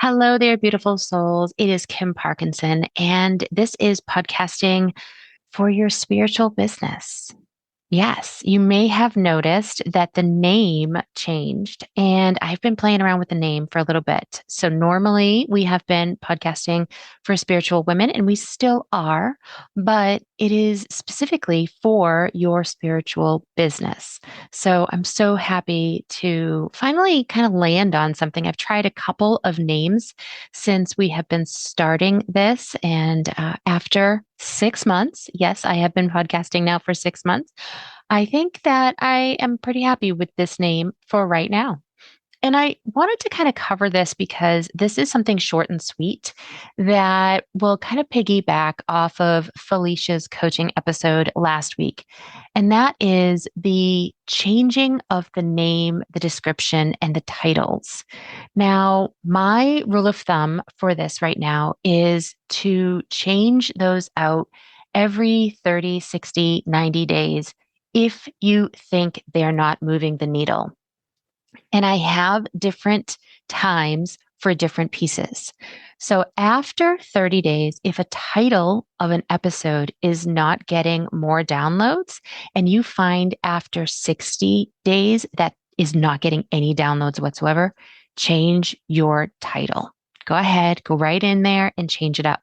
Hello there, beautiful souls. It is Kim Parkinson, and this is podcasting for your spiritual business. Yes, you may have noticed that the name changed, and I've been playing around with the name for a little bit. So, normally we have been podcasting for spiritual women, and we still are, but it is specifically for your spiritual business. So, I'm so happy to finally kind of land on something. I've tried a couple of names since we have been starting this, and after 6 months, yes, I have been podcasting now for 6 months. I think that I am pretty happy with this name for right now. And I wanted to kind of cover this because this is something short and sweet that will kind of piggyback off of Felicia's coaching episode last week. And that is the changing of the name, the description, and the titles. Now, my rule of thumb for this right now is to change those out every 30, 60, 90 days if you think they're not moving the needle. And I have different times for different pieces. So after 30 days, if a title of an episode is not getting more downloads, and you find after 60 days that is not getting any downloads whatsoever, change your title. Go ahead, go right in there and change it up.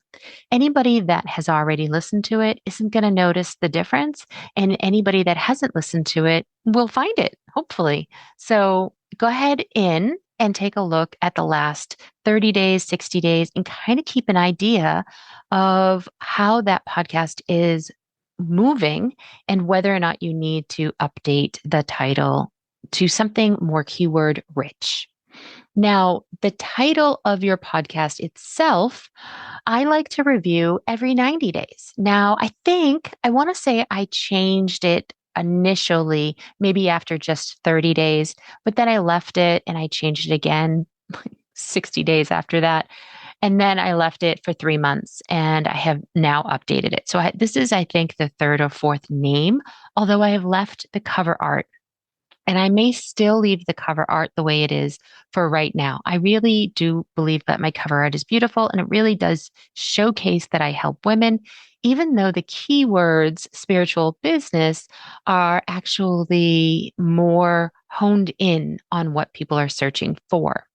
Anybody that has already listened to it isn't going to notice the difference, and anybody that hasn't listened to it will find it, hopefully. So go ahead in and take a look at the last 30 days, 60 days, and kind of keep an idea of how that podcast is moving and whether or not you need to update the title to something more keyword rich. Now, the title of your podcast itself, I like to review every 90 days. Now, I want to say I changed it initially, maybe after just 30 days, but then I left it and I changed it again 60 days after that. And then I left it for 3 months and I have now updated it. So this is, I think, the third or fourth name, although I have left the cover art. And I may still leave the cover art the way it is for right now. I really do believe that my cover art is beautiful and it really does showcase that I help women, even though the keywords spiritual business are actually more honed in on what people are searching for.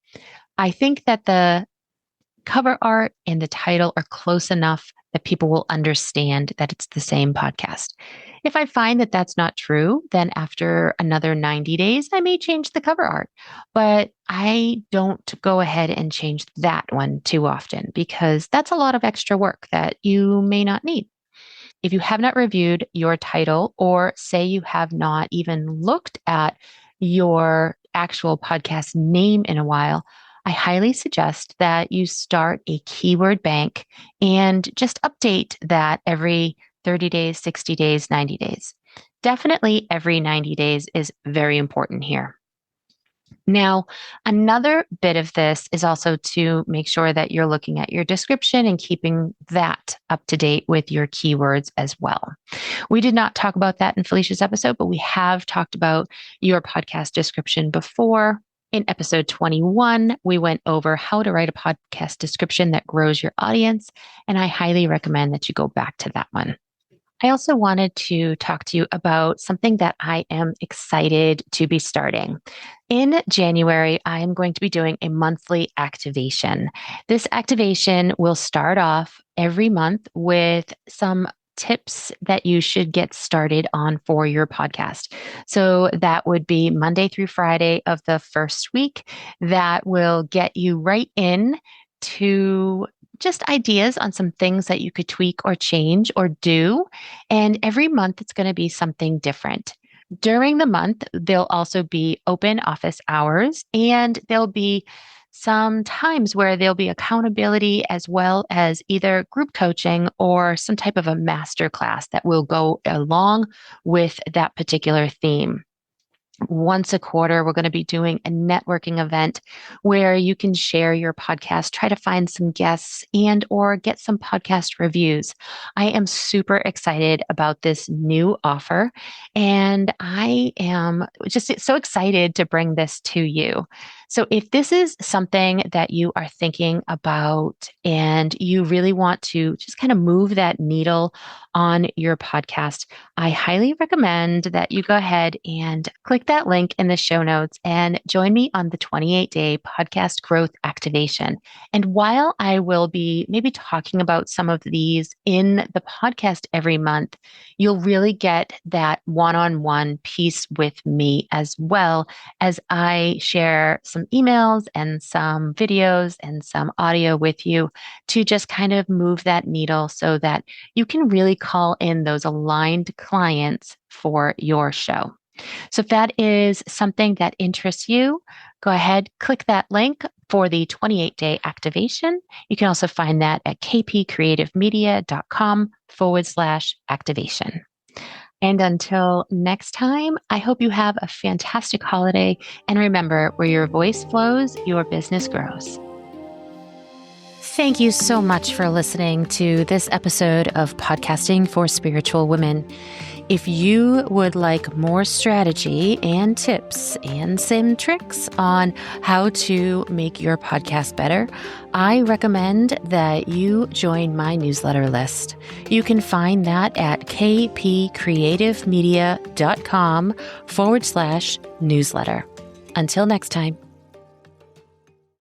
I think that the cover art and the title are close enough that people will understand that it's the same podcast. If I find that that's not true, then after another 90 days, I may change the cover art. But I don't go ahead and change that one too often because that's a lot of extra work that you may not need. If you have not reviewed your title, or say you have not even looked at your actual podcast name in a while, I highly suggest that you start a keyword bank and just update that every 30 days, 60 days, 90 days. Definitely every 90 days is very important here. Now, another bit of this is also to make sure that you're looking at your description and keeping that up to date with your keywords as well. We did not talk about that in Felicia's episode, but we have talked about your podcast description before. In episode 21, we went over how to write a podcast description that grows your audience, and I highly recommend that you go back to that one. I also wanted to talk to you about something that I am excited to be starting. In January, I am going to be doing a monthly activation. This activation will start off every month with some tips that you should get started on for your podcast. So that would be Monday through Friday of the first week. That will get you right in to just ideas on some things that you could tweak or change or do. And every month it's going to be something different. During the month, there'll also be open office hours, and there'll be some times where there'll be accountability as well as either group coaching or some type of a master class that will go along with that particular theme. Once a quarter, we're going to be doing a networking event where you can share your podcast, try to find some guests and or get some podcast reviews. I am super excited about this new offer, and I am just so excited to bring this to you. So if this is something that you are thinking about and you really want to just kind of move that needle on your podcast, I highly recommend that you go ahead and click that link in the show notes and join me on the 28-day podcast growth activation. And while I will be maybe talking about some of these in the podcast every month, you'll really get that one-on-one piece with me as well as I share some emails and some videos and some audio with you to just kind of move that needle so that you can really call in those aligned clients for your show. So if that is something that interests you, go ahead, click that link for the 28-day activation. You can also find that at kpcreativemedia.com/activation. And until next time, I hope you have a fantastic holiday. And remember, where your voice flows, your business grows. Thank you so much for listening to this episode of Podcasting for Spiritual Women. If you would like more strategy and tips and some tricks on how to make your podcast better, I recommend that you join my newsletter list. You can find that at kpcreativemedia.com/newsletter. Until next time.